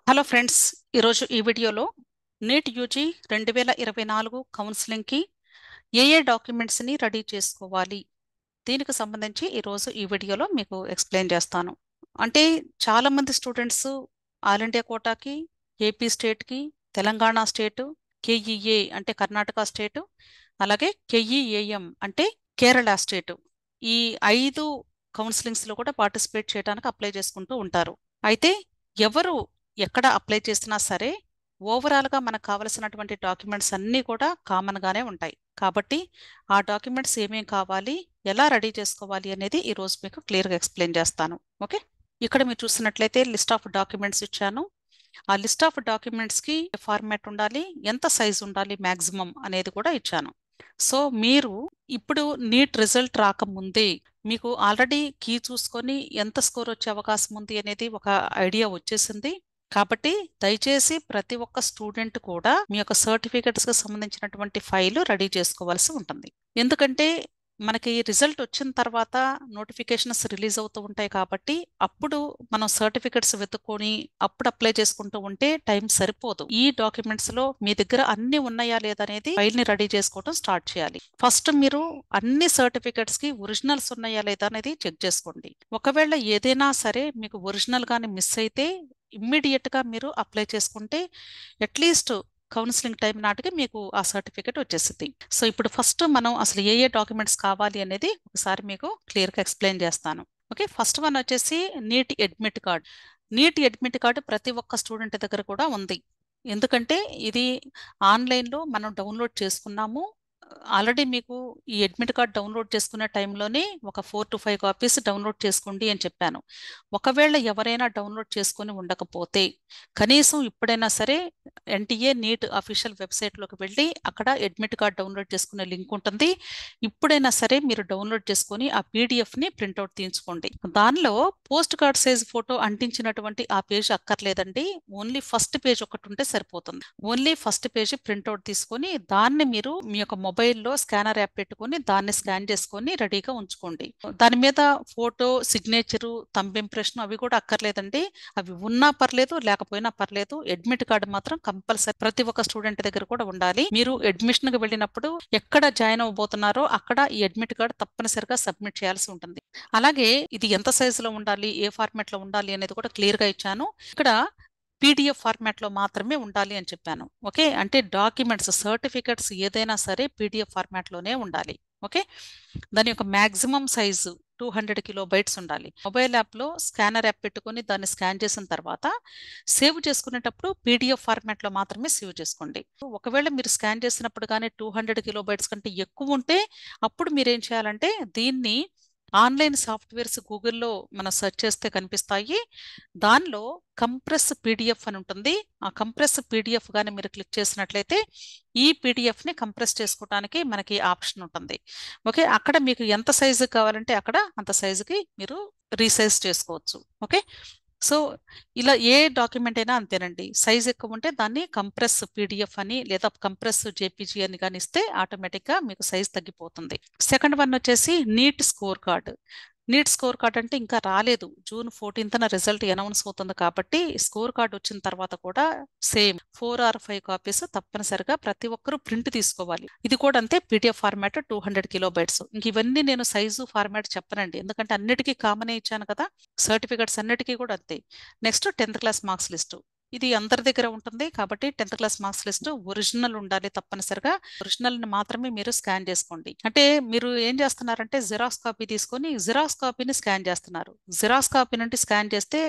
Hello friends, ఈరోజు ఈ వీడియోలో నీట్ యూజీ 2024 కౌన్సిలింగ్కి ఏ డాక్యుమెంట్స్ని రెడీ చేసుకోవాలి దీనికి సంబంధించి ఈరోజు ఈ వీడియోలో మీకు ఎక్స్ప్లెయిన్ చేస్తాను. అంటే చాలామంది స్టూడెంట్స్ ఆల్ ఇండియా కోటాకి, ఏపీ స్టేట్కి, తెలంగాణ స్టేటు, కేఈఏ అంటే కర్ణాటక స్టేటు, అలాగే కేఈఏఎం అంటే కేరళ స్టేటు, ఈ 5 కౌన్సిలింగ్స్లో కూడా పార్టిసిపేట్ చేయడానికి అప్లై చేసుకుంటూ ఉంటారు. అయితే ఎవరు ఎక్కడ అప్లై చేసినా సరే ఓవరాల్గా మనకు కావలసినటువంటి డాక్యుమెంట్స్ అన్నీ కూడా కామన్గానే ఉంటాయి. కాబట్టి ఆ డాక్యుమెంట్స్ ఏమేం కావాలి, ఎలా రెడీ చేసుకోవాలి అనేది ఈరోజు మీకు క్లియర్గా ఎక్స్ప్లెయిన్ చేస్తాను. ఓకే, ఇక్కడ మీరు చూసినట్లయితే లిస్ట్ ఆఫ్ డాక్యుమెంట్స్ ఇచ్చాను. ఆ లిస్ట్ ఆఫ్ డాక్యుమెంట్స్కి ఫార్మాట్ ఉండాలి, ఎంత సైజ్ ఉండాలి మ్యాక్సిమం అనేది కూడా ఇచ్చాను. సో మీరు ఇప్పుడు నీట్ రిజల్ట్ రాకముందే మీకు ఆల్రెడీ కీ చూసుకొని ఎంత స్కోర్ వచ్చే అవకాశం ఉంది అనేది ఒక ఐడియా వచ్చేసింది. కాబట్టి దయచేసి ప్రతి ఒక్క స్టూడెంట్ కూడా మీ యొక్క సర్టిఫికెట్స్కి సంబంధించినటువంటి ఫైల్ రెడీ చేసుకోవాల్సి ఉంటుంది. ఎందుకంటే మనకి రిజల్ట్ వచ్చిన తర్వాత నోటిఫికేషన్స్ రిలీజ్ అవుతూ ఉంటాయి. కాబట్టి అప్పుడు మనం సర్టిఫికెట్స్ వెతుక్కొని అప్పుడు అప్లై చేసుకుంటూ ఉంటే టైం సరిపోదు. ఈ డాక్యుమెంట్స్ లో మీ దగ్గర అన్ని ఉన్నాయా లేదా అనేది ఫైల్ ని రెడీ చేసుకోవడం స్టార్ట్ చేయాలి. ఫస్ట్ మీరు అన్ని సర్టిఫికెట్స్ కి ఒరిజినల్స్ ఉన్నాయా లేదా అనేది చెక్ చేసుకోండి. ఒకవేళ ఏదైనా సరే మీకు ఒరిజినల్ గాని మిస్ అయితే ఇమ్మీడియట్ గా మీరు అప్లై చేసుకుంటే అట్లీస్ట్ కౌన్సిలింగ్ టైం నాటికి మీకు ఆ సర్టిఫికేట్ వచ్చేసింది. సో ఇప్పుడు ఫస్ట్ మనం అసలు ఏ డాక్యుమెంట్స్ కావాలి అనేది ఒకసారి మీకు క్లియర్గా ఎక్స్ప్లెయిన్ చేస్తాను. ఓకే, ఫస్ట్ వన్ వచ్చేసి neat admit card. Neat admit card ప్రతి ఒక్క స్టూడెంట్ దగ్గర కూడా ఉంది. ఎందుకంటే ఇది ఆన్లైన్లో మనం డౌన్లోడ్ చేసుకున్నాము. ఆల్రెడీ మీకు ఈ అడ్మిట్ కార్డ్ డౌన్లోడ్ చేసుకునే టైంలోనే ఒక 4 to 5 కాపీస్ డౌన్లోడ్ చేసుకోండి అని చెప్పాను. ఒకవేళ ఎవరైనా డౌన్లోడ్ చేసుకొని ఉండకపోతే కనీసం ఇప్పుడైనా సరే ఎన్టీఏ నీట్ అఫీషియల్ వెబ్సైట్లోకి వెళ్ళి అక్కడ అడ్మిట్ కార్డ్ డౌన్లోడ్ చేసుకునే లింక్ ఉంటుంది. ఇప్పుడైనా సరే మీరు డౌన్లోడ్ చేసుకొని ఆ పీడిఎఫ్ని ప్రింట్అవుట్ తీయించుకోండి. దానిలో పోస్ట్ కార్డ్ సైజ్ ఫోటో అంటించినటువంటి ఆ పేజ్ అక్కర్లేదండి. ఓన్లీ ఫస్ట్ పేజ్ ఒకటి ఉంటే సరిపోతుంది. ఓన్లీ ఫస్ట్ పేజ్ ప్రింట్అవుట్ తీసుకొని దాన్ని మీరు మీ యొక్క మొబైల్లో స్కానర్ యాప్ పెట్టుకొని దాన్ని స్కాన్ చేసుకొని రెడీగా ఉంచుకోండి. దాని మీద ఫోటో, సిగ్నేచరు, థంబ్ ఇంప్రెషన్ అవి కూడా అక్కర్లేదండి. అవి ఉన్నా పర్లేదు, లేకపోయినా పర్లేదు. అడ్మిట్ కార్డు మాత్రం కంపల్సరీ ప్రతి ఒక్క స్టూడెంట్ దగ్గర కూడా ఉండాలి. మీరు అడ్మిషన్ కి వెళ్ళినప్పుడు ఎక్కడ జాయిన్ అవ్వబోతున్నారో అక్కడ ఈ అడ్మిట్ కార్డు తప్పనిసరిగా సబ్మిట్ చేయాల్సి ఉంటుంది. అలాగే ఇది ఎంత సైజులో ఉండాలి, ఏ ఫార్మాట్ లో ఉండాలి అనేది కూడా క్లియర్ గా ఇచ్చాను. ఇక్కడ పీడిఎఫ్ ఫార్మాట్లో మాత్రమే ఉండాలి అని చెప్పాను. ఓకే, అంటే డాక్యుమెంట్స్, సర్టిఫికెట్స్ ఏదైనా సరే పీడిఎఫ్ ఫార్మాట్లోనే ఉండాలి. ఓకే, దాని యొక్క మ్యాక్సిమం సైజు 200 కిలోబైట్స్ ఉండాలి. మొబైల్ యాప్లో స్కానర్ యాప్ పెట్టుకొని దాన్ని స్కాన్ చేసిన తర్వాత సేవ్ చేసుకునేటప్పుడు పీడిఎఫ్ ఫార్మాట్లో మాత్రమే సేవ్ చేసుకోండి. ఒకవేళ మీరు స్కాన్ చేసినప్పుడు కానీ 200 కిలోబైట్స్ కంటే ఎక్కువ ఉంటే అప్పుడు మీరు ఏం చేయాలంటే దీన్ని ఆన్లైన్ సాఫ్ట్వేర్స్ గూగుల్లో మనం సెర్చ్ చేస్తే కనిపిస్తాయి. దానిలో కంప్రెస్ పీడిఎఫ్ అని ఉంటుంది. ఆ కంప్రెస్ పీడిఎఫ్ కానీ మీరు క్లిక్ చేసినట్లయితే ఈ పీడిఎఫ్ని కంప్రెస్ చేసుకోవడానికి మనకి ఆప్షన్ ఉంటుంది. ఓకే, అక్కడ మీకు ఎంత సైజు కావాలంటే అక్కడ అంత సైజుకి మీరు రీసైజ్ చేసుకోవచ్చు. ఓకే, సో ఇలా ఏ డాక్యుమెంట్ అయినా అంతేనండి. సైజ్ ఎక్కువ ఉంటే దాన్ని కంప్రెస్ పీడిఎఫ్ అని లేదా కంప్రెస్ జేపీజీ అని కానీ ఇస్తే ఆటోమేటిక్గా మీకు సైజ్ తగ్గిపోతుంది. సెకండ్ వన్ వచ్చేసి neat score card. Neat score card అంటే ఇంకా రాలేదు. June 14th రిజల్ట్ అనౌన్స్ అవుతుంది. కాబట్టి స్కోర్ కార్డ్ వచ్చిన తర్వాత కూడా సేమ్ 4 or 5 కాపీస్ తప్పనిసరిగా ప్రతి ఒక్కరూ ప్రింట్ తీసుకోవాలి. ఇది కూడా అంతే, పీడిఎఫ్ ఫార్మాట్ 200 కిలోబైట్స్. ఇంక ఇవన్నీ నేను సైజు ఫార్మాట్ చెప్పనండి, ఎందుకంటే అన్నిటికీ కామనే ఇచ్చాను కదా. సర్టిఫికెట్స్ అన్నిటికీ కూడా అంతే. Next 10th class marks list. ఇది అందరి దగ్గర ఉంటుంది కాబట్టి 10th class marks list original ఉండాలి తప్పనిసరిగా. ఒరిజినల్ ని మాత్రమే మీరు స్కాన్ చేసుకోండి. అంటే మీరు ఏం చేస్తున్నారంటే జిరాక్స్ కాపీ తీసుకొని జిరాక్స్ కాపీని స్కాన్ చేస్తున్నారు. జిరాక్స్ కాపీ నుండి స్కాన్ చేస్తే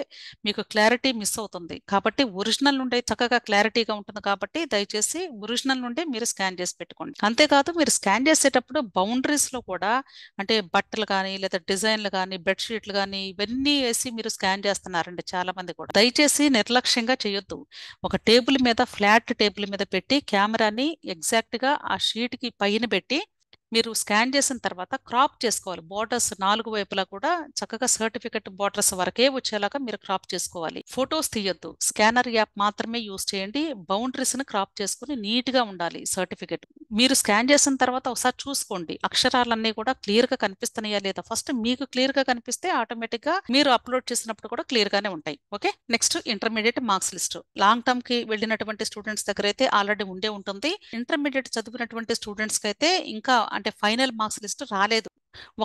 మీకు క్లారిటీ మిస్ అవుతుంది. కాబట్టి ఒరిజినల్ నుండి చక్కగా క్లారిటీగా ఉంటుంది. కాబట్టి దయచేసి ఒరిజినల్ నుండి మీరు స్కాన్ చేసి పెట్టుకోండి. అంతేకాదు మీరు స్కాన్ చేసేటప్పుడు బౌండరీస్ లో కూడా అంటే బట్టలు కానీ లేదా డిజైన్లు కానీ బెడ్షీట్లు కానీ ఇవన్నీ వేసి మీరు స్కాన్ చేస్తున్నారండి చాలా మంది కూడా. దయచేసి నిర్లక్ష్యంగా చేయొద్దు. ఒక టేబుల్ మీద, ఫ్లాట్ టేబుల్ మీద పెట్టి కెమెరాని ఎగ్జాక్ట్ గా ఆ షీట్ కి పైన పెట్టి మీరు స్కాన్ చేసిన తర్వాత క్రాప్ చేసుకోవాలి. బోర్డర్స్ 4 వైపులా కూడా చక్కగా సర్టిఫికెట్ బోర్డర్స్ వరకే వచ్చేలాగా మీరు క్రాప్ చేసుకోవాలి. ఫొటోస్ తీయొద్దు. స్కానర్ యాప్ మాత్రమే యూస్ చేయండి. బౌండరీస్ ని క్రాప్ చేసుకుని నీట్ గా ఉండాలి సర్టిఫికెట్. మీరు స్కాన్ చేసిన తర్వాత ఒకసారి చూసుకోండి, అక్షరాలన్నీ కూడా క్లియర్ గా కనిపిస్తున్నాయా లేదా. ఫస్ట్ మీకు క్లియర్ గా కనిపిస్తే ఆటోమేటిక్ గా మీరు అప్లోడ్ చేసినప్పుడు కూడా క్లియర్ గానే ఉంటాయి. Okay, next intermediate marks list. Long term కి వెళ్ళినటువంటి స్టూడెంట్స్ దగ్గర అయితే ఆల్రెడీ ఉండే ఉంటుంది. ఇంటర్మీడియట్ చదివినటువంటి స్టూడెంట్స్ కి అయితే ఇంకా అంటే ఫైనల్ మార్క్స్ లిస్ట్ రాలేదు.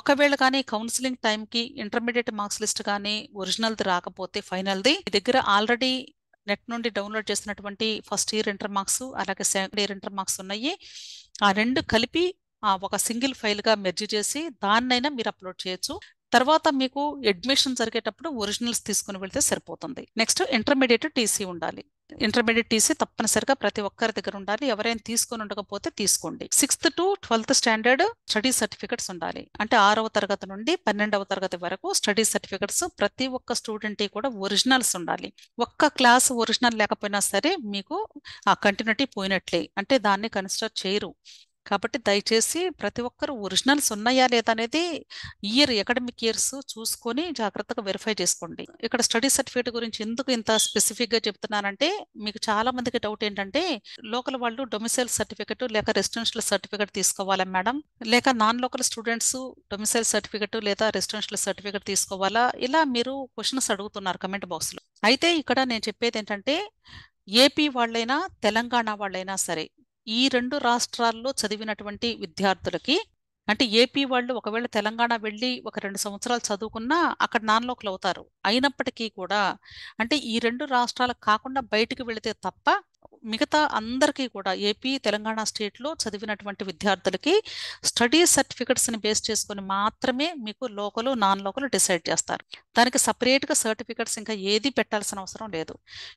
ఒకవేళ కానీ కౌన్సిలింగ్ టైంకి ఇంటర్మీడియట్ మార్క్స్ లిస్ట్ కానీ ఒరిజినల్ది రాకపోతే ఫైనల్ది మీ దగ్గర ఆల్రెడీ నెట్ నుండి డౌన్లోడ్ చేసినటువంటి ఫస్ట్ ఇయర్ ఇంటర్ మార్క్స్ అలాగే సెకండ్ ఇయర్ ఇంటర్ మార్క్స్ ఉన్నాయి. ఆ రెండు కలిపి ఒక సింగిల్ ఫైల్ గా మెర్జ్ చేసి దాన్నైనా మీరు అప్లోడ్ చేయొచ్చు. తర్వాత మీకు అడ్మిషన్ జరిగేటప్పుడు ఒరిజినల్స్ తీసుకుని వెళ్తే సరిపోతుంది. నెక్స్ట్ ఇంటర్మీడియట్ టీసీ ఉండాలి. ఇంటర్మీడియట్ టీసీ తప్పనిసరిగా ప్రతి ఒక్కరి దగ్గర ఉండాలి. ఎవరైనా తీసుకొని ఉండకపోతే తీసుకోండి. 6th to 12th standard study certificates ఉండాలి. అంటే 6వ తరగతి నుండి 12వ తరగతి వరకు స్టడీ సర్టిఫికెట్స్ ప్రతి ఒక్క స్టూడెంట్ కూడా ఒరిజినల్స్ ఉండాలి. ఒక్క క్లాస్ ఒరిజినల్ లేకపోయినా సరే మీకు ఆ కంటిన్యూటీ పోయినట్లే, అంటే దాన్ని కన్సిడర్ చేయరు. కాబట్టి దయచేసి ప్రతి ఒక్కరు ఒరిజినల్స్ ఉన్నాయా లేదా అనేది అకాడమిక్ ఇయర్స్ చూసుకొని జాగ్రత్తగా వెరిఫై చేసుకోండి. ఇక్కడ స్టడీ సర్టిఫికేట్ గురించి ఎందుకు ఇంత స్పెసిఫిక్ గా చెప్తున్నానంటే, మీకు చాలా మందికి డౌట్ ఏంటంటే లోకల్ వాళ్ళు డొమిసైల్ సర్టిఫికేట్ లేక రెసిడెన్షియల్ సర్టిఫికేట్ తీసుకోవాలా మేడం, లేక non local students domicile certificate లేదా రెసిడెన్షియల్ సర్టిఫికేట్ తీసుకోవాలా, ఇలా మీరు క్వశ్చన్స్ అడుగుతున్నారు కమెంట్ బాక్స్ లో. అయితే ఇక్కడ నేను చెప్పేది ఏంటంటే, ఏపీ వాళ్ళైనా తెలంగాణ వాళ్ళైనా సరే ఈ రెండు రాష్ట్రాల్లో చదివినటువంటి విద్యార్థులకి, అంటే ఏపీ వాళ్ళు ఒకవేళ తెలంగాణ వెళ్ళి ఒక 2 సంవత్సరాలు చదువుకున్నా అక్కడ నాన్ లోకల్ అవుతారు. అయినప్పటికీ కూడా అంటే ఈ రెండు రాష్ట్రాలకు కాకుండా బయటికి వెళితే తప్ప మిగతా అందరికీ కూడా ఏపీ తెలంగాణ స్టేట్లో చదివినటువంటి విద్యార్థులకి స్టడీ సర్టిఫికెట్స్ని బేస్ చేసుకొని మాత్రమే మీకు లోకల్ నాన్ లోకల్ డిసైడ్ చేస్తారు. దానికి సపరేట్గా సర్టిఫికెట్స్ ఇంకా ఏది పెట్టాల్సిన అవసరం లేదు.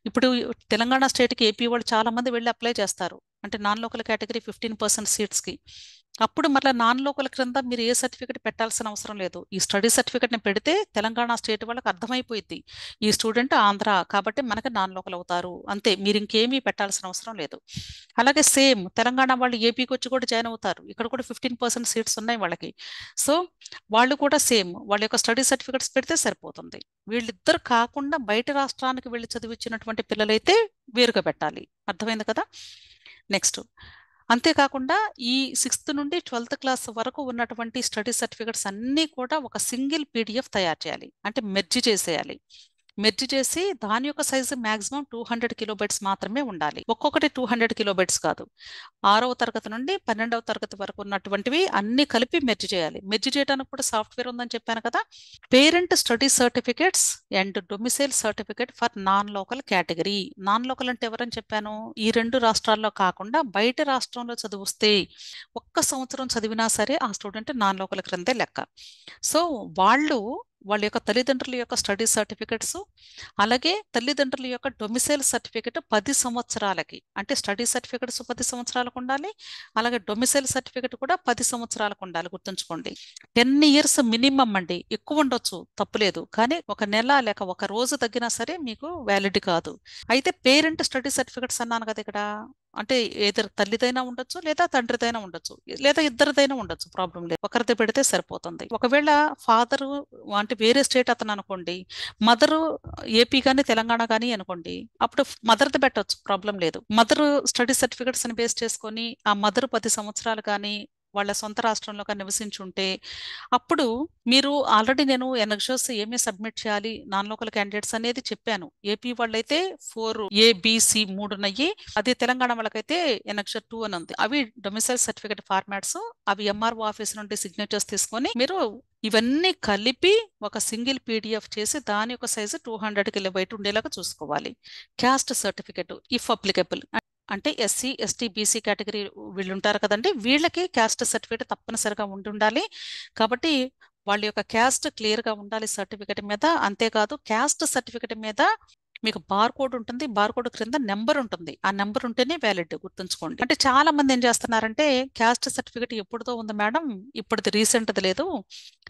ఇప్పుడు తెలంగాణ స్టేట్కి ఏపీ వాళ్ళు చాలా మంది వెళ్ళి అప్లై చేస్తారు, అంటే నాన్ లోకల్ కేటగిరీ 15% సీట్స్కి. అప్పుడు మళ్ళీ నాన్ లోకల్ క్రింద మీరు ఏ సర్టిఫికేట్ పెట్టాల్సిన అవసరం లేదు. ఈ స్టడీ సర్టిఫికేట్ని పెడితే తెలంగాణ స్టేట్ వాళ్ళకి అర్థమైపోయింది ఈ స్టూడెంట్ ఆంధ్ర కాబట్టి మనకి నాన్ లోకల్ అవుతారు, అంతే. మీరు ఇంకేమీ పెట్టాల్సిన అవసరం లేదు. అలాగే సేమ్ తెలంగాణ వాళ్ళు ఏపీకి వచ్చి కూడా జాయిన్ అవుతారు. ఇక్కడ కూడా 15% సీట్స్ ఉన్నాయి వాళ్ళకి. సో వాళ్ళు కూడా సేమ్ వాళ్ళ యొక్క స్టడీ సర్టిఫికేట్స్ పెడితే సరిపోతుంది. వీళ్ళిద్దరు కాకుండా బయట రాష్ట్రానికి వెళ్ళి చదివించినటువంటి పిల్లలైతే వేరుగా పెట్టాలి. అర్థమైంది కదా. నెక్స్ట్ అంతేకాకుండా ఈ 6th నుండి 12th క్లాస్ వరకు ఉన్నటువంటి స్టడీ సర్టిఫికెట్స్ అన్నీ కూడా ఒక సింగిల్ పీడిఎఫ్ తయారు చేయాలి, అంటే మెర్జ్ చేసేయాలి. మెర్జ్ చేసి దాని యొక్క సైజు మాక్సిమం 200 కిలోబైట్స్ మాత్రమే ఉండాలి. ఒక్కొక్కటి 200 కిలోబైట్స్ కాదు. 6వ తరగతి నుండి 12వ తరగతి వరకు ఉన్నటువంటివి అన్ని కలిపి మెర్జ్ చేయాలి. మెర్జ్ చేయడానికి కూడా సాఫ్ట్వేర్ ఉందని చెప్పాను కదా. Parent study certificates and domicile certificate for non local category. Non local అంటే ఎవరని చెప్పాను, ఈ రెండు రాష్ట్రాల్లో కాకుండా బయట రాష్ట్రంలో చదివిస్తే ఒక్క సంవత్సరం చదివినా సరే ఆ స్టూడెంట్ నాన్ లోకల్ క్రిందే లెక్క. సో వాళ్ళ యొక్క తల్లిదండ్రుల యొక్క స్టడీ సర్టిఫికెట్స్ అలాగే తల్లిదండ్రుల యొక్క డొమిసైల్ సర్టిఫికెట్ 10 సంవత్సరాలకి, అంటే స్టడీ సర్టిఫికెట్స్ 10 సంవత్సరాలకు ఉండాలి, అలాగే డొమిసైల్ సర్టిఫికెట్ కూడా 10 సంవత్సరాలకు ఉండాలి. గుర్తుంచుకోండి, 10 ఇయర్స్ మినిమం అండి. ఎక్కువ ఉండొచ్చు తప్పులేదు, కానీ ఒక నెల లేక ఒక రోజు తగ్గినా సరే మీకు వ్యాలిడ్ కాదు. అయితే పేరెంట్ స్టడీ సర్టిఫికెట్స్ అన్నాను కదా ఇక్కడ, అంటే ఏదో తల్లిదైనా ఉండొచ్చు లేదా తండ్రిదైనా ఉండొచ్చు లేదా ఇద్దరిదైనా ఉండొచ్చు, ప్రాబ్లం లేదు. ఒకరిది పెడితే సరిపోతుంది. ఒకవేళ ఫాదరు అంటే వేరే స్టేట్ అతను అనుకోండి, మదరు ఏపీ కానీ తెలంగాణ కానీ అనుకోండి, అప్పుడు మదర్ది పెట్టవచ్చు, ప్రాబ్లం లేదు. మదర్ స్టడీ సర్టిఫికెట్స్ ని బేస్ చేసుకొని ఆ మదర్ 10 సంవత్సరాలు కానీ వాళ్ళ సొంత రాష్ట్రంలో కానీ నివసించుంటే అప్పుడు మీరు ఆల్రెడీ నేను ఎనక్షర్స్ ఏమీ సబ్మిట్ చేయాలి నాన్ లోకల్ క్యాండిడేట్స్ అనేది చెప్పాను. ఏపీ వాళ్ళైతే 4 ABC 3 ఉన్నాయి, అదే తెలంగాణ వాళ్ళకైతే ఎనక్షర్ 2 అని ఉంది. అవి డొమిసైల్ సర్టిఫికేట్ ఫార్మాట్స్. అవి ఎంఆర్ఓ ఆఫీస్ నుండి సిగ్నేచర్స్ తీసుకొని మీరు ఇవన్నీ కలిపి ఒక సింగిల్ పీడిఎఫ్ చేసి దాని యొక్క సైజు 200 కిలోబైట్ ఉండేలాగా చూసుకోవాలి. క్యాస్ట్ సర్టిఫికేట్ ఇఫ్ అప్లికబుల్, అంటే ఎస్సీ ఎస్టీ బీసీ కేటగిరీ వీళ్ళు ఉంటారు కదండి, వీళ్ళకి క్యాస్ట్ సర్టిఫికేట్ తప్పనిసరిగా ఉండాలి. కాబట్టి వాళ్ళ యొక్క క్యాస్ట్ క్లియర్గా ఉండాలి సర్టిఫికేట్ మీద. అంతేకాదు క్యాస్ట్ సర్టిఫికేట్ మీద మీకు బార్ కోడ్ ఉంటుంది, బార్ కోడ్ క్రింద నెంబర్ ఉంటుంది, ఆ నెంబర్ ఉంటేనే వ్యాలిడ్. గుర్తుంచుకోండి. అంటే చాలా మంది ఏం చేస్తున్నారంటే క్యాస్ట్ సర్టిఫికేట్ ఎప్పుడుతో ఉంది మేడం, ఇప్పుడుది రీసెంట్ది లేదు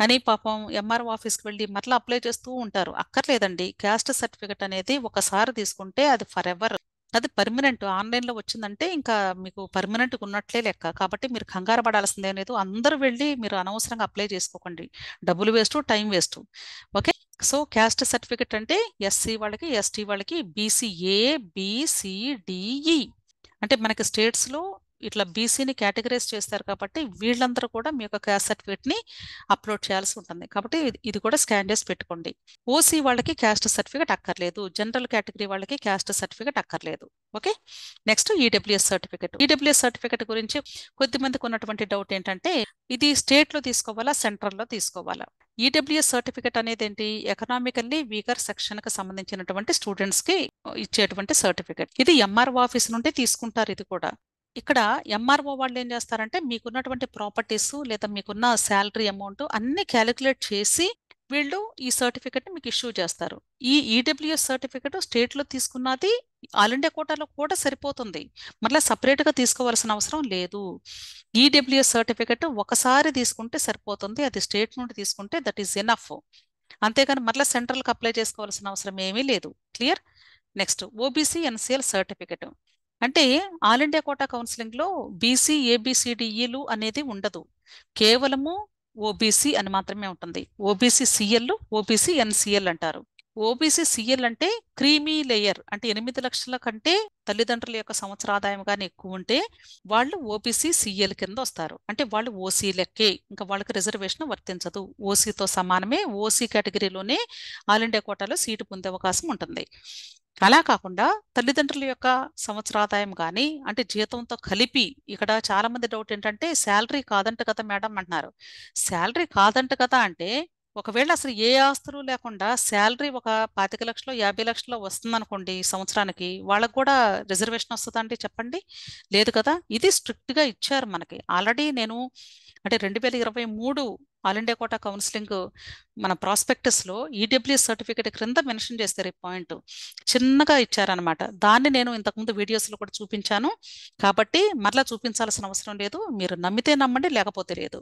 అని పాపం ఎంఆర్ఓ ఆఫీస్కి వెళ్ళి మరలా అప్లై చేస్తూ ఉంటారు. అక్కర్లేదండి, క్యాస్ట్ సర్టిఫికేట్ అనేది ఒకసారి తీసుకుంటే అది ఫర్ ఎవర్. అది పర్మనెంట్. ఆన్లైన్లో వచ్చిందంటే ఇంకా మీకు పర్మనెంట్గా ఉన్నట్లే లెక్క. కాబట్టి మీరు కంగారు పడాల్సిందే లేదు. అందరూ వెళ్ళి మీరు అనవసరంగా అప్లై చేసుకోకండి. డబ్బులు waste, time waste. Okay. So caste certificate అంటే ఎస్సీ వాళ్ళకి, ఎస్టీ వాళ్ళకి, బీసీ ఏ, బిసిడిఈ అంటే మనకి స్టేట్స్లో ఇట్లా బీసీని కేటగరైజ్ చేస్తారు కాబట్టి వీళ్ళందరూ కూడా మీ యొక్క క్యాస్ట్ సర్టిఫికేట్ని అప్లోడ్ చేయాల్సి ఉంటుంది. కాబట్టి ఇది కూడా స్కాన్ చేసి పెట్టుకోండి. ఓసీ వాళ్ళకి క్యాస్ట్ సర్టిఫికేట్ అక్కర్లేదు. జనరల్ కేటగిరీ వాళ్ళకి క్యాస్ట్ సర్టిఫికేట్ అక్కర్లేదు. Okay. Next EWS certificate. EWS certificate గురించి కొద్దిమందికి ఉన్నటువంటి డౌట్ ఏంటంటే ఇది స్టేట్లో తీసుకోవాలా, సెంట్రల్లో తీసుకోవాలా? ఈడబ్ల్యూఎస్ సర్టిఫికేట్ అనేది ఏంటి? ఎకనామికల్లీ వీకర్ సెక్షన్కి సంబంధించినటువంటి స్టూడెంట్స్కి ఇచ్చేటువంటి సర్టిఫికేట్. ఇది ఎంఆర్ఓ ఆఫీస్ నుండి తీసుకుంటారు. ఇది కూడా ఇక్కడ ఎంఆర్ఓ వాళ్ళు ఏం చేస్తారంటే మీకున్నటువంటి ప్రాపర్టీస్ లేదా మీకున్న శాలరీ అమౌంట్ అన్ని క్యాలిక్యులేట్ చేసి వీళ్ళు ఈ సర్టిఫికెట్ మీకు ఇష్యూ చేస్తారు. ఈ ఈడబ్ల్యూఎస్ సర్టిఫికెట్ స్టేట్లో తీసుకున్నది ఆల్ ఇండియా కోటాలో కూడా సరిపోతుంది. మళ్ళీ సపరేట్గా తీసుకోవాల్సిన అవసరం లేదు. ఈడబ్ల్యూఎస్ సర్టిఫికెట్ ఒకసారి తీసుకుంటే సరిపోతుంది. అది స్టేట్ నుండి తీసుకుంటే దట్ ఈస్ ఎనఫ్. అంతేగాని మళ్ళీ సెంట్రల్కి అప్లై చేసుకోవాల్సిన అవసరం ఏమీ లేదు. Clear? Next OBC NCL certificate. అంటే ఆల్ ఇండియా కోటా కౌన్సిలింగ్లో బీసీ ఏబిసిడిఈలు అనేది ఉండదు. కేవలము ఓబీసీ అని మాత్రమే ఉంటుంది. ఓబీసీ సిఎల్, ఓబీసీ ఎన్సిఎల్ అంటారు. ఓబీసీ సిఎల్ అంటే క్రీమీ లేయర్, అంటే 8 లక్షల కంటే తల్లిదండ్రుల యొక్క సంవత్సర ఆదాయం కానీ ఎక్కువ ఉంటే వాళ్ళు ఓబీసీ సిఎల్ కింద వస్తారు. అంటే వాళ్ళు ఓసీ లెక్కే, ఇంకా వాళ్ళకి రిజర్వేషన్ వర్తించదు. ఓసీతో సమానమే. ఓసీ కేటగిరీలోనే ఆల్ ఇండియా కోటాలో సీటు పొందే అవకాశం ఉంటుంది. అలా కాకుండా తల్లిదండ్రుల యొక్క సంవత్సర ఆదాయం కానీ అంటే జీతంతో కలిపి, ఇక్కడ చాలా మంది డౌట్ ఏంటంటే శాలరీ కాదంట కదా మేడం అంటున్నారు. శాలరీ కాదంట కదా అంటే ఒకవేళ అసలు ఏ ఆస్తులు లేకుండా శాలరీ ఒక 25 లక్షలు 50 లక్షలు వస్తుంది అనుకోండి సంవత్సరానికి, వాళ్ళకు కూడా రిజర్వేషన్ వస్తుందండి చెప్పండి? లేదు కదా. ఇది స్ట్రిక్ట్ గా ఇచ్చారు మనకి. ఆల్రెడీ నేను అంటే 2023 ఆల్ ఇండియా కోటా కౌన్సిలింగ్ మన ప్రాస్పెక్టస్ లో ఈడబ్ల్యూఎస్ సర్టిఫికేట్ క్రింద మెన్షన్ చేస్తారు ఈ పాయింట్. చిన్నగా ఇచ్చారనమాట. దాన్ని నేను ఇంతకుముందు వీడియోస్లో కూడా చూపించాను. కాబట్టి మరలా చూపించాల్సిన అవసరం లేదు. మీరు నమ్మితే నమ్మండి, లేకపోతే లేదు.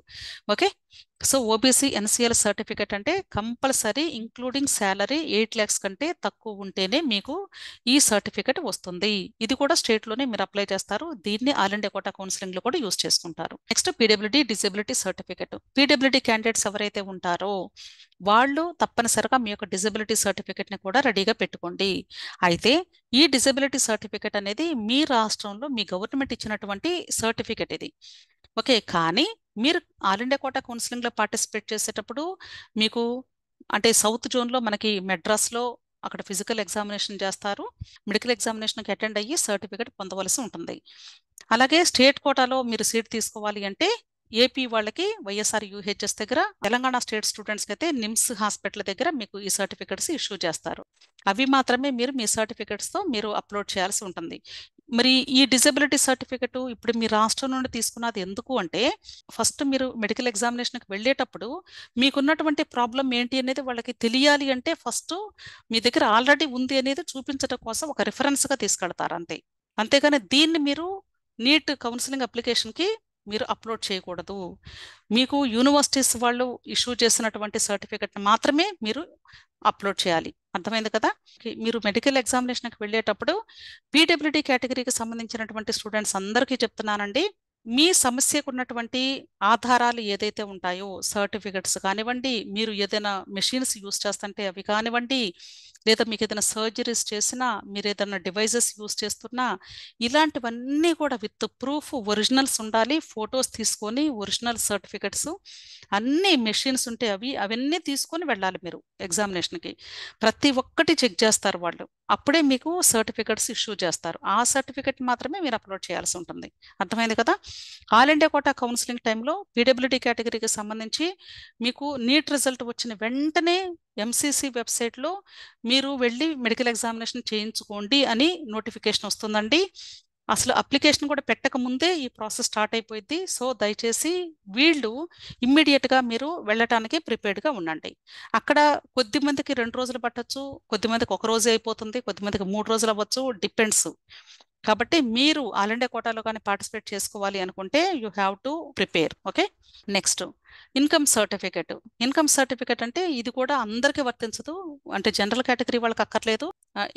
Okay. So OBC NCL certificate అంటే కంపల్సరీ ఇంక్లూడింగ్ శాలరీ 8 lakhs కంటే తక్కువ ఉంటేనే మీకు ఈ సర్టిఫికేట్ వస్తుంది. ఇది కూడా స్టేట్లోనే మీరు అప్లై చేస్తారు. దీన్ని ఆల్ ఇండియా కోటా కౌన్సిలింగ్లో కూడా యూస్ చేసుకుంటారు. Next PWD disability certificate. PWD candidates ఎవరైతే ఉంటారో వాళ్ళు తప్పనిసరిగా మీ యొక్క డిజబిలిటీ సర్టిఫికేట్ని కూడా రెడీగా పెట్టుకోండి. అయితే ఈ డిజబిలిటీ సర్టిఫికేట్ అనేది మీ రాష్ట్రంలో మీ గవర్నమెంట్ ఇచ్చినటువంటి సర్టిఫికేట్ ఇది. ఓకే. కానీ మీరు ఆల్ ఇండియా కోటా కౌన్సిలింగ్లో పార్టిసిపేట్ చేసేటప్పుడు మీకు అంటే సౌత్ జోన్లో మనకి మెడ్రాస్లో అక్కడ ఫిజికల్ ఎగ్జామినేషన్ చేస్తారు. మెడికల్ ఎగ్జామినేషన్కి అటెండ్ అయ్యి సర్టిఫికేట్ పొందవలసి ఉంటుంది. అలాగే స్టేట్ కోటాలో మీరు సీట్ తీసుకోవాలి అంటే ఏపీ వాళ్ళకి వైఎస్ఆర్ యూహెచ్ఎస్ దగ్గర, తెలంగాణ స్టేట్ స్టూడెంట్స్కి అయితే నిమ్స్ హాస్పిటల్ దగ్గర మీకు ఈ సర్టిఫికెట్స్ ఇష్యూ చేస్తారు. అవి మాత్రమే మీరు మీ సర్టిఫికెట్స్తో మీరు అప్లోడ్ చేయాల్సి ఉంటుంది. మరి ఈ డిజబిలిటీ సర్టిఫికెట్ ఇప్పుడు మీ రాష్ట్రం నుండి తీసుకున్నది ఎందుకు అంటే ఫస్ట్ మీరు మెడికల్ ఎగ్జామినేషన్కి వెళ్ళేటప్పుడు మీకున్నటువంటి ప్రాబ్లం ఏంటి అనేది వాళ్ళకి తెలియాలి అంటే ఫస్ట్ మీ దగ్గర ఆల్రెడీ ఉంది అనేది చూపించడం కోసం ఒక రిఫరెన్స్గా తీసుకెళ్తారు అంతే. అంతేగాని దీన్ని మీరు నీట్ కౌన్సిలింగ్ అప్లికేషన్కి మీరు అప్లోడ్ చేయకూడదు. మీకు యూనివర్సిటీస్ వాళ్ళు ఇష్యూ చేసినటువంటి సర్టిఫికెట్ని మాత్రమే మీరు అప్లోడ్ చేయాలి. అర్థమైంది కదా. మీరు మెడికల్ ఎగ్జామినేషన్కి వెళ్ళేటప్పుడు పీడబ్ల్యూడీ కేటగిరీకి సంబంధించినటువంటి స్టూడెంట్స్ అందరికీ చెప్తున్నానండి, మీ సమస్యకు ఉన్నటువంటి ఆధారాలు ఏదైతే ఉంటాయో సర్టిఫికెట్స్ కానివ్వండి, మీరు ఏదైనా మెషిన్స్ యూస్ చేస్తుంటే అవి కానివ్వండి, లేదా మీకు ఏదైనా సర్జరీస్ చేసినా, మీరు ఏదైనా డివైజెస్ యూస్ చేస్తున్నా, ఇలాంటివన్నీ కూడా విత్ ప్రూఫ్ ఒరిజినల్స్ ఉండాలి. ఫొటోస్ తీసుకొని ఒరిజినల్ సర్టిఫికెట్స్ అన్ని మెషిన్స్ ఉంటే అవన్నీ తీసుకొని వెళ్ళాలి మీరు ఎగ్జామినేషన్కి. ప్రతి ఒక్కటి చెక్ చేస్తారు వాళ్ళు. అప్పుడే మీకు సర్టిఫికెట్స్ ఇష్యూ చేస్తారు. ఆ సర్టిఫికెట్ మాత్రమే మీరు అప్లోడ్ చేయాల్సి ఉంటుంది. అర్థమైంది కదా. ఆల్ ఇండియా కోటా కౌన్సిలింగ్ టైంలో పీడబ్ల్యూడీ కేటగిరీకి సంబంధించి మీకు నీట్ రిజల్ట్ వచ్చిన వెంటనే ఎంసీసీ వెబ్సైట్లో మీరు వెళ్ళి మెడికల్ ఎగ్జామినేషన్ చేయించుకోండి అని నోటిఫికేషన్ వస్తుందండి. అసలు అప్లికేషన్ కూడా పెట్టక ముందే ఈ ప్రాసెస్ స్టార్ట్ అయిపోయింది. సో దయచేసి వీళ్ళు ఇమ్మీడియట్గా మీరు వెళ్ళటానికి ప్రిపేర్డ్గా ఉండండి. అక్కడ కొద్దిమందికి 2 రోజులు పట్టొచ్చు, కొద్దిమందికి 1 రోజే అయిపోతుంది, కొద్దిమందికి 3 రోజులు అవ్వచ్చు, డిపెండ్స్. కాబట్టి మీరు ఆల్ ఇండియా కోటాలో కానీ పార్టిసిపేట్ చేసుకోవాలి అనుకుంటే you have to prepare. Okay. Next income certificate. Income certificate అంటే ఇది కూడా అందరికీ వర్తించదు. అంటే జనరల్ కేటగిరీ వాళ్ళకి అక్కర్లేదు,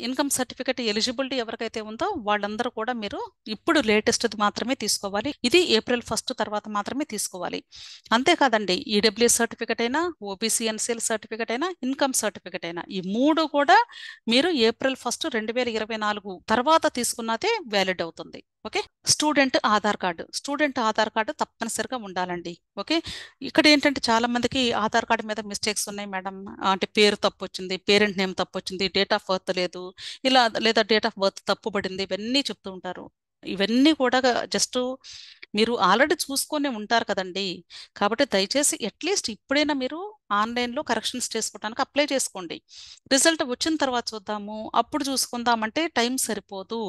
ఇన్కమ్ సర్టిఫికేట్ ఎలిజిబిలిటీ ఎవరికైతే ఉందో వాళ్ళందరూ కూడా మీరు ఇప్పుడు లేటెస్ట్ మాత్రమే తీసుకోవాలి. ఇది April 1 తర్వాత మాత్రమే తీసుకోవాలి. అంతేకాదండి, ఈడబ్ల్యూఎస్ సర్టిఫికేట్ అయినా, ఓబీసీ ఎన్సీఎల్ సర్టిఫికేట్ అయినా, ఇన్కమ్ సర్టిఫికేట్ అయినా, ఈ మూడు కూడా మీరు April 1, 2024 తర్వాత తీసుకున్నదే వ్యాలిడ్ అవుతుంది. ఓకే. స్టూడెంట్ ఆధార్ కార్డు తప్పనిసరిగా ఉండాలండి. ఓకే. ఇక్కడ ఏంటంటే చాలా మందికి ఆధార్ కార్డు మీద మిస్టేక్స్ ఉన్నాయి మేడం, అంటే పేరు తప్పు వచ్చింది, పేరెంట్ నేమ్ తప్పు వచ్చింది, డేట్ ఆఫ్ బర్త్ లేదు, ఇలా లేదా డేట్ ఆఫ్ బర్త్ తప్పు పడింది, ఇవన్నీ చెప్తూ ఉంటారు. ఇవన్నీ కూడా జస్ట్ మీరు ఆల్రెడీ చూసుకొని ఉంటారు కదండి. కాబట్టి దయచేసి అట్లీస్ట్ ఇప్పుడైనా మీరు ఆన్లైన్లో కరెక్షన్స్ చేసుకోవడానికి అప్లై చేసుకోండి. రిజల్ట్ వచ్చిన తర్వాత చూద్దాము, అప్పుడు చూసుకుందామంటే టైం సరిపోదు.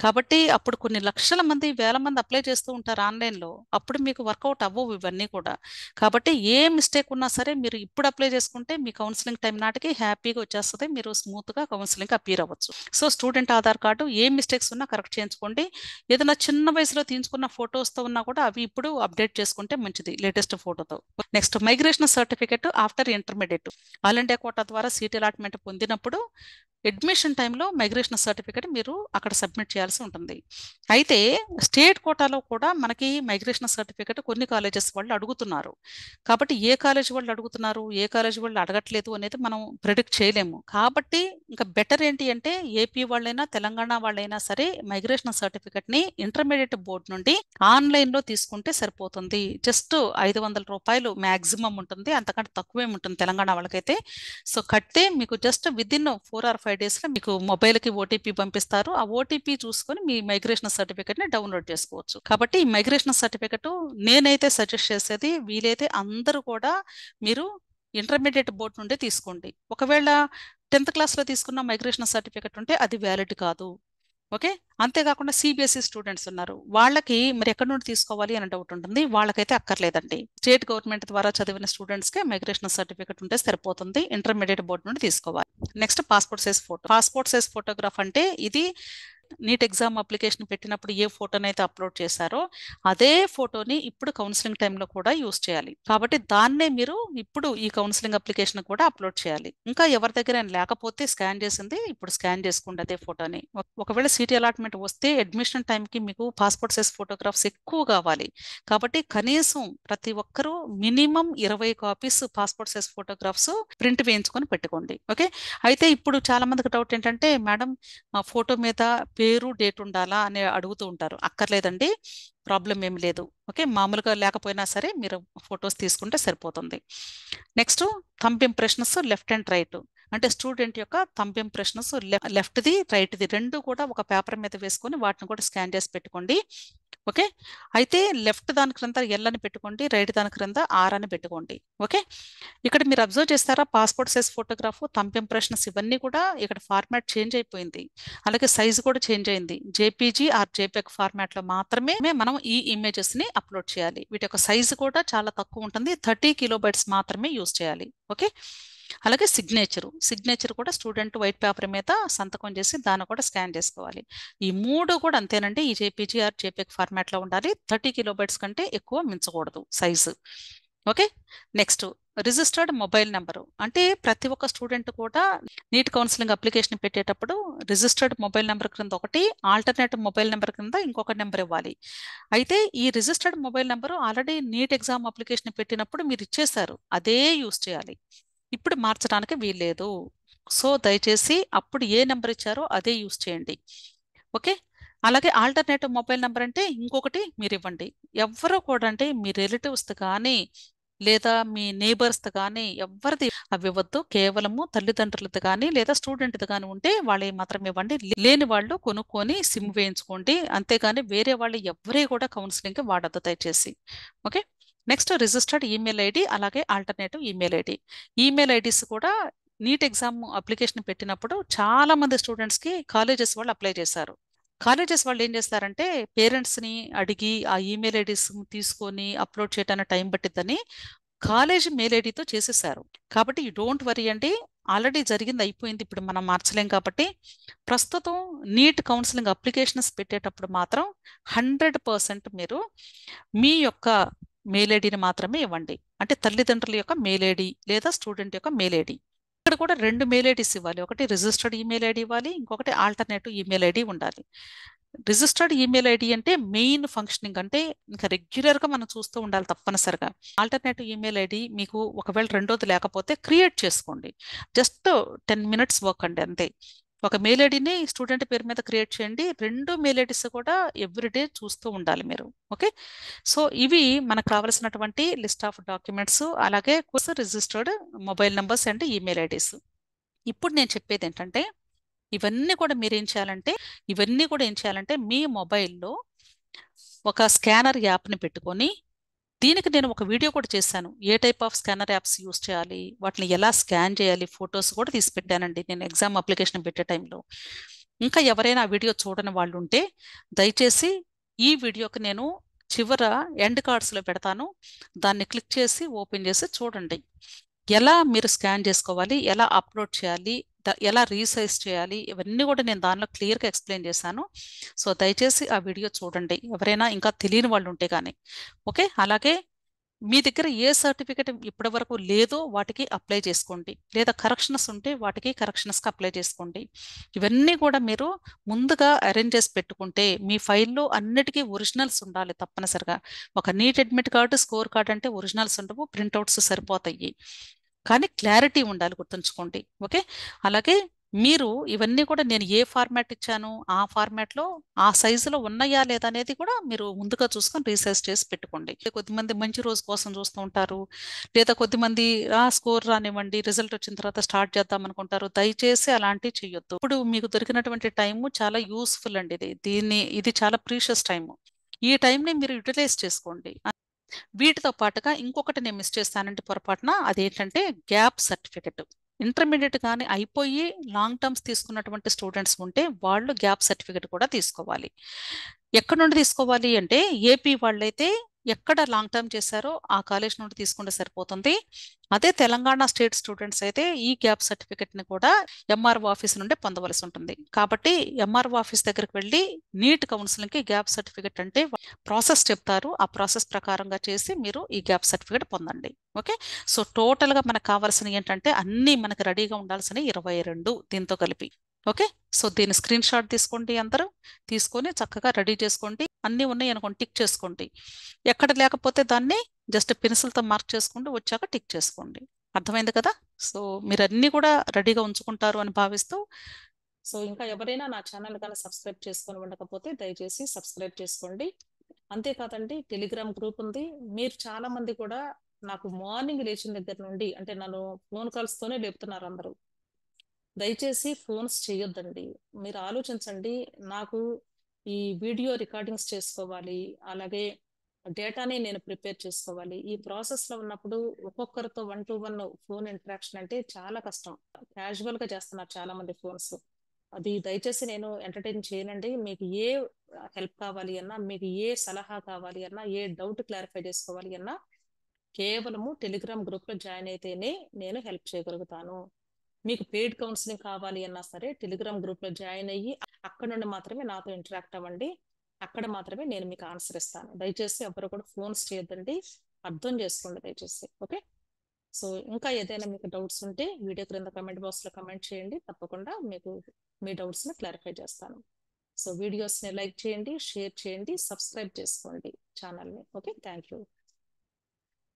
కాబట్టి అప్పుడు కొన్ని లక్షల మంది, వేల మంది అప్లై చేస్తూ ఉంటారు ఆన్లైన్లో, అప్పుడు మీకు వర్కౌట్ అవ్వవు ఇవన్నీ కూడా. కాబట్టి ఏ మిస్టేక్ ఉన్నా సరే మీరు ఇప్పుడు అప్లై చేసుకుంటే మీ కౌన్సిలింగ్ టైం నాటికి హ్యాపీగా వచ్చేస్తుంది, మీరు స్మూత్గా కౌన్సిలింగ్ అపీర్ అవ్వచ్చు. సో స్టూడెంట్ ఆధార్ కార్డు ఏ మిస్టేక్స్ ఉన్నా కరెక్ట్ చేయించుకోండి. ఏదైనా చిన్న వయసులో తీసుకున్న ఫొటోస్తో ఉన్నా కూడా అవి ఇప్పుడు అప్డేట్ చేసుకుంటే మంచిది, లేటెస్ట్ ఫోటోతో. Next migration certificate after intermediate. All India quota ద్వారా సీట్ అలాట్మెంట్ పొందినప్పుడు అడ్మిషన్ టైంలో మైగ్రేషన్ సర్టిఫికేట్ మీరు అక్కడ సబ్మిట్ చేయాల్సి ఉంటుంది. అయితే స్టేట్ కోటాలో కూడా మనకి మైగ్రేషన్ సర్టిఫికేట్ కొన్ని కాలేజెస్ వాళ్ళు అడుగుతున్నారు. కాబట్టి ఏ కాలేజ్ వాళ్ళు అడుగుతున్నారు, ఏ కాలేజ్ వాళ్ళు అడగట్లేదు అనేది మనం ప్రిడిక్ట్ చేయలేము. కాబట్టి ఇంకా బెటర్ ఏంటి అంటే ఏపీ వాళ్ళైనా తెలంగాణ వాళ్ళైనా సరే మైగ్రేషన్ సర్టిఫికేట్ని ఇంటర్మీడియట్ బోర్డు నుండి ఆన్లైన్లో తీసుకుంటే సరిపోతుంది. జస్ట్ 500 రూపాయలు మ్యాక్సిమం ఉంటుంది, అంతకంటే తక్కువే ఉంటుంది తెలంగాణ వాళ్ళకైతే. సో కడితే మీకు జస్ట్ విదిన్ 4 or 5 డేస్లో మీకు మొబైల్కి ఓటీపీ పంపిస్తారు. ఆ ఓటీపీ చూసుకొని మీ మైగ్రేషన్ సర్టిఫికేట్ని డౌన్లోడ్ చేసుకోవచ్చు. కాబట్టి ఈ మైగ్రేషన్ సర్టిఫికేట్ నేనైతే సజెస్ట్ చేసేది, వీలైతే అందరూ కూడా మీరు ఇంటర్మీడియట్ బోర్డు నుండి తీసుకోండి. ఒకవేళ 10th క్లాస్లో తీసుకున్న మైగ్రేషన్ సర్టిఫికేట్ ఉంటే అది వ్యాలిడ్ కాదు. ఓకే. అంతేకాకుండా సిబిఎస్ఈ స్టూడెంట్స్ ఉన్నారు, వాళ్ళకి మరి ఎక్కడి నుండి తీసుకోవాలి అని డౌట్ ఉంటుంది. వాళ్ళకైతే అక్కర్లేదండి, స్టేట్ గవర్నమెంట్ ద్వారా చదివిన స్టూడెంట్స్కి మైగ్రేషన్ సర్టిఫికేట్ ఉంటే సరిపోతుంది, ఇంటర్మీడియట్ బోర్డు నుండి తీసుకోవాలి. నెక్స్ట్ పాస్పోర్ట్ సైజ్ ఫోటోగ్రాఫ్ అంటే ఇది నీట్ ఎగ్జామ్ అప్లికేషన్ పెట్టినప్పుడు ఏ ఫోటోనైతే అప్లోడ్ చేశారో అదే ఫోటోని ఇప్పుడు కౌన్సిలింగ్ టైంలో కూడా యూస్ చేయాలి. కాబట్టి దాన్నే మీరు ఇప్పుడు ఈ కౌన్సిలింగ్ అప్లికేషన్ కూడా అప్లోడ్ చేయాలి. ఇంకా ఎవరి దగ్గర లేకపోతే స్కాన్ చేసింది ఇప్పుడు స్కాన్ చేసుకోండి అదే ఫోటోని. ఒకవేళ సీట్ అలాట్మెంట్ వస్తే అడ్మిషన్ టైంకి మీకు పాస్పోర్ట్ సైజ్ ఫోటోగ్రాఫ్స్ ఎక్కువ కావాలి. కాబట్టి కనీసం ప్రతి ఒక్కరూ minimum 20 copies passport size photographs print వేయించుకొని పెట్టుకోండి. ఓకే. అయితే ఇప్పుడు చాలా మందికి డౌట్ ఏంటంటే మేడం ఆ ఫోటో మీద పేరు డేట్ ఉండాలా అని అడుగుతూ ఉంటారు. అక్కర్లేదండి, ప్రాబ్లం ఏమి లేదు. ఓకే. మామూలుగా లేకపోయినా సరే మీరు ఫొటోస్ తీసుకుంటే సరిపోతుంది. Next thumb impressions left and right. అంటే స్టూడెంట్ యొక్క థంబ్ ఇంప్రెషన్స్ లెఫ్ట్ది రైట్ది రెండు కూడా ఒక పేపర్ మీద వేసుకొని వాటిని కూడా స్కాన్ చేసి పెట్టుకోండి. ఓకే. అయితే లెఫ్ట్ దాని క్రింద ఎల్ అని పెట్టుకోండి, రైట్ దాని క్రింద ఆర్ అని పెట్టుకోండి. ఓకే. ఇక్కడ మీరు అబ్జర్వ్ చేస్తారా, passport size photograph, thumb impressions ఇవన్నీ కూడా ఇక్కడ ఫార్మాట్ చేంజ్ అయిపోయింది. అలాగే సైజ్ కూడా చేంజ్ అయింది. జేపీజీ ఆర్ జేపెగ్ ఫార్మాట్లో మాత్రమే మనం ఈ ఇమేజెస్ని అప్లోడ్ చేయాలి. వీటి యొక్క సైజు కూడా చాలా తక్కువ ఉంటుంది, 30 కిలోబైట్స్ మాత్రమే యూజ్ చేయాలి. ఓకే. అలాగే సిగ్నేచర్ కూడా స్టూడెంట్ వైట్ పేపర్ మీద సంతకం చేసి దాన్ని కూడా స్కాన్ చేసుకోవాలి. ఈ మూడు కూడా అంతేనండి, ఈ జేపీజీ ఆర్ జేపెగ్ ఫార్మాట్లో ఉండాలి. 30 కిలోబైట్స్ కంటే ఎక్కువ మించకూడదు size. Okay. Next registered mobile number. అంటే ప్రతి ఒక్క స్టూడెంట్ కూడా నీట్ కౌన్సిలింగ్ అప్లికేషన్ పెట్టేటప్పుడు రిజిస్టర్డ్ మొబైల్ నెంబర్ క్రింద ఒకటి, ఆల్టర్నేటివ్ మొబైల్ నెంబర్ క్రింద ఇంకొక నెంబర్ ఇవ్వాలి. అయితే ఈ registered mobile number already neat exam application పెట్టినప్పుడు మీరు ఇచ్చేశారు, అదే యూస్ చేయాలి, ఇప్పుడు మార్చడానికి వీల్లేదు. సో దయచేసి అప్పుడు ఏ నెంబర్ ఇచ్చారో అదే యూస్ చేయండి. ఓకే. అలాగే ఆల్టర్నేటివ్ మొబైల్ నెంబర్ అంటే ఇంకొకటి మీరు ఇవ్వండి. ఎవరో కూడా అంటే మీ రిలేటివ్స్ కానీ లేదా మీ నేబర్స్ది కానీ ఎవరిది అవి ఇవ్వద్దు. కేవలము తల్లిదండ్రులది కానీ లేదా స్టూడెంట్ది కానీ ఉంటే వాళ్ళకి మాత్రం ఇవ్వండి. లేని వాళ్ళు కొనుక్కొని సిమ్ వేయించుకోండి, అంతేగాని వేరే వాళ్ళు ఎవరే కూడా కౌన్సిలింగ్కి వాడద్దు దయచేసి. Okay. Next registered email ID, అలాగే alternative email ID. Email IDs కూడా నీట్ ఎగ్జామ్ అప్లికేషన్ పెట్టినప్పుడు చాలా మంది స్టూడెంట్స్కి కాలేజెస్ వాళ్ళు అప్లై చేశారు. కాలేజెస్ వాళ్ళు ఏం చేస్తారంటే పేరెంట్స్ని అడిగి ఆ ఈమెయిల్ ఐడీస్ తీసుకొని అప్లోడ్ చేయడానికి టైం పట్టిద్దని కాలేజ్ మెయిల్ ఐడితో చేసేసారు. కాబట్టి యూ డోంట్ వరీ అండి, ఆల్రెడీ జరిగింది అయిపోయింది, ఇప్పుడు మనం మార్చలేం. కాబట్టి ప్రస్తుతం నీట్ కౌన్సిలింగ్ అప్లికేషన్స్ పెట్టేటప్పుడు మాత్రం 100% మీరు మీ యొక్క మెయిల్ ఐడిని మాత్రమే ఇవ్వండి. అంటే తల్లిదండ్రుల యొక్క మెయిల్ ఐడి లేదా స్టూడెంట్ యొక్క మెయిల్ ఐడి. ఇక్కడ కూడా 2 మెయిల్ ఐడీస్ ఇవ్వాలి. ఒకటి రిజిస్టర్డ్ ఈమెయిల్ ఐడి ఇవ్వాలి. ఇంకొకటి ఆల్టర్నేటివ్ ఈమెయిల్ ఐడి ఉండాలి. రిజిస్టర్డ్ ఈమెయిల్ ఐడి అంటే మెయిన్ ఫంక్షనింగ్, అంటే ఇంకా రెగ్యులర్గా మనం చూస్తూ ఉండాలి తప్పనిసరిగా. ఆల్టర్నేటివ్ ఈమెయిల్ ఐడి మీకు ఒకవేళ రెండోది లేకపోతే క్రియేట్ చేసుకోండి. జస్ట్ 10 మినిట్స్ వర్క్ అండి అంతే. ఒక మెయిల్ ఐడిని స్టూడెంట్ పేరు మీద క్రియేట్ చేయండి. 2 మెయిల్ ఐడీస్ కూడా ఎవ్రీడే చూస్తూ ఉండాలి మీరు. ఓకే, సో ఇవి మనకు కావలసినటువంటి లిస్ట్ ఆఫ్ డాక్యుమెంట్స్, అలాగే registered mobile numbers and email IDs. ఇప్పుడు నేను చెప్పేది ఏంటంటే ఇవన్నీ కూడా మీరు ఏం చేయాలంటే మీ మొబైల్లో ఒక స్కానర్ యాప్ని పెట్టుకొని, దీనికి నేను ఒక వీడియో కూడా చేశాను. ఏ type of scanner apps use చేయాలి, వాటిని ఎలా స్కాన్ చేయాలి, ఫొటోస్ కూడా తీసి పెట్టానండి నేను ఎగ్జామ్ అప్లికేషన్ పెట్టే టైంలో. ఇంకా ఎవరైనా ఆ వీడియో చూడని వాళ్ళు ఉంటే దయచేసి ఈ వీడియోకి నేను చివర ఎండ్ కార్డ్స్లో పెడతాను, దాన్ని క్లిక్ చేసి ఓపెన్ చేసి చూడండి. ఎలా మీరు స్కాన్ చేసుకోవాలి, ఎలా అప్లోడ్ చేయాలి, ఎలా రీసైజ్ చేయాలి, ఇవన్నీ కూడా నేను దానిలో క్లియర్గా ఎక్స్ప్లెయిన్ చేశాను. సో దయచేసి ఆ వీడియో చూడండి ఎవరైనా ఇంకా తెలియని వాళ్ళు ఉంటే కానీ. ఓకే, అలాగే మీ దగ్గర ఏ సర్టిఫికేట్ ఇప్పటి వరకు లేదో వాటికి అప్లై చేసుకోండి, లేదా కరెక్షన్స్ ఉంటే వాటికి కరెక్షన్స్కి అప్లై చేసుకోండి. ఇవన్నీ కూడా మీరు ముందుగా అరేంజ్ చేసి పెట్టుకుంటే మీ ఫైల్లో అన్నిటికీ ఒరిజినల్స్ ఉండాలి తప్పనిసరిగా. ఒక neat admit card, score card అంటే ఒరిజినల్స్ ఉండవు, ప్రింట్అవుట్స్ సరిపోతాయి, కానీ క్లారిటీ ఉండాలి, గుర్తుంచుకోండి. ఓకే, అలాగే మీరు ఇవన్నీ కూడా నేను ఏ ఫార్మాట్ ఇచ్చాను ఆ ఫార్మాట్లో ఆ సైజులో ఉన్నాయా లేదా అనేది కూడా మీరు ముందుగా చూసుకొని రీసెర్చ్ చేసి పెట్టుకోండి. కొద్దిమంది మంచి రోజు కోసం చూస్తూ ఉంటారు, లేదా కొద్దిమంది స్కోర్ రానివ్వండి, రిజల్ట్ వచ్చిన తర్వాత స్టార్ట్ చేద్దాం అనుకుంటారు. దయచేసి అలాంటివి చేయొద్దు. ఇప్పుడు మీకు దొరికినటువంటి టైము చాలా యూస్ఫుల్ అండి. ఇది చాలా ప్రీషియస్ టైము. ఈ టైంని మీరు యూటిలైజ్ చేసుకోండి. వీటితో పాటుగా ఇంకొకటి నేను మిస్ చేస్తానంటే పొరపాటున, అదేంటంటే గ్యాప్ సర్టిఫికెట్. ఇంటర్మీడియట్ కానీ అయిపోయి లాంగ్ టర్మ్స్ తీసుకున్నటువంటి స్టూడెంట్స్ ఉంటే వాళ్ళు గ్యాప్ సర్టిఫికెట్ కూడా తీసుకోవాలి. ఎక్కడ నుండి తీసుకోవాలి అంటే ఏపీ వాళ్ళైతే ఎక్కడ లాంగ్ టర్మ్ చేశారో ఆ కాలేజ్ నుండి తీసుకుంటే సరిపోతుంది. అదే తెలంగాణ స్టేట్ స్టూడెంట్స్ అయితే ఈ గ్యాప్ సర్టిఫికెట్ని కూడా ఎంఆర్ఓ ఆఫీస్ నుండి పొందవలసి ఉంటుంది. కాబట్టి ఎంఆర్ఓ ఆఫీస్ దగ్గరికి వెళ్ళి నీట్ కౌన్సిలింగ్కి గ్యాప్ సర్టిఫికెట్ అంటే ప్రాసెస్ చెప్తారు, ఆ ప్రాసెస్ ప్రకారంగా చేసి మీరు ఈ గ్యాప్ సర్టిఫికేట్ పొందండి. ఓకే, సో టోటల్గా మనకు కావాల్సినవి ఏంటంటే అన్నీ మనకు రెడీగా ఉండాల్సిన 22 దీంతో కలిపి. ఓకే, సో దీని స్క్రీన్ షాట్ తీసుకోండి, అందరూ తీసుకొని చక్కగా రెడీ చేసుకోండి. అన్నీ ఉన్నాయి అనుకోండి, టిక్ చేసుకోండి. ఎక్కడ లేకపోతే దాన్ని జస్ట్ పెన్సిల్తో మార్క్ చేసుకుంటూ వచ్చాక టిక్ చేసుకోండి. అర్థమైంది కదా? సో మీరు అన్నీ కూడా రెడీగా ఉంచుకుంటారు అని భావిస్తూ, సో ఇంకా ఎవరైనా నా ఛానల్ కానీ సబ్స్క్రైబ్ చేసుకొని ఉండకపోతే దయచేసి సబ్స్క్రైబ్ చేసుకోండి. అంతేకాదండి, టెలిగ్రామ్ గ్రూప్ ఉంది. మీరు చాలా మంది కూడా నాకు మార్నింగ్ లేచిన దగ్గర నుండి అంటే నన్ను ఫోన్ కాల్స్తోనే లేపుతున్నారు అందరూ. దయచేసి ఫోన్స్ చేయొద్దండి. మీరు ఆలోచించండి, నాకు ఈ వీడియో రికార్డింగ్స్ చేసుకోవాలి, అలాగే డేటాని నేను ప్రిపేర్ చేసుకోవాలి. ఈ ప్రాసెస్లో ఉన్నప్పుడు ఒక్కొక్కరితో 1-to-1 ఫోన్ ఇంటరాక్షన్ అంటే చాలా కష్టం. క్యాజువల్గా చేస్తున్నారు చాలా మంది ఫోన్స్. అది దయచేసి నేను ఎంటర్టైన్ చేయనండి. మీకు ఏ హెల్ప్ కావాలి అన్నా, మీకు ఏ సలహా కావాలి అన్నా, ఏ డౌట్ క్లారిఫై చేసుకోవాలి అన్నా కేవలము టెలిగ్రామ్ గ్రూప్లో జాయిన్ అయితేనే నేను హెల్ప్ చేయగలుగుతాను. మీకు పెయిడ్ కౌన్సిలింగ్ కావాలి అన్నా సరే టెలిగ్రామ్ గ్రూప్లో జాయిన్ అయ్యి అక్కడ నుండి మాత్రమే నాతో ఇంటరాక్ట్ అవ్వండి. అక్కడ మాత్రమే నేను మీకు ఆన్సర్ ఇస్తాను. దయచేసి ఎవరు కూడా ఫోన్స్ చేయొద్దండి, అర్థం చేసుకోండి దయచేసి. ఓకే, సో ఇంకా ఏదైనా మీకు డౌట్స్ ఉంటే వీడియో క్రింద కమెంట్ బాక్స్లో కమెంట్ చేయండి, తప్పకుండా మీకు మీ డౌట్స్ని క్లారిఫై చేస్తాను. సో వీడియోస్ని లైక్ చేయండి, షేర్ చేయండి, సబ్స్క్రైబ్ చేసుకోండి ఛానల్ని. Okay, thank you.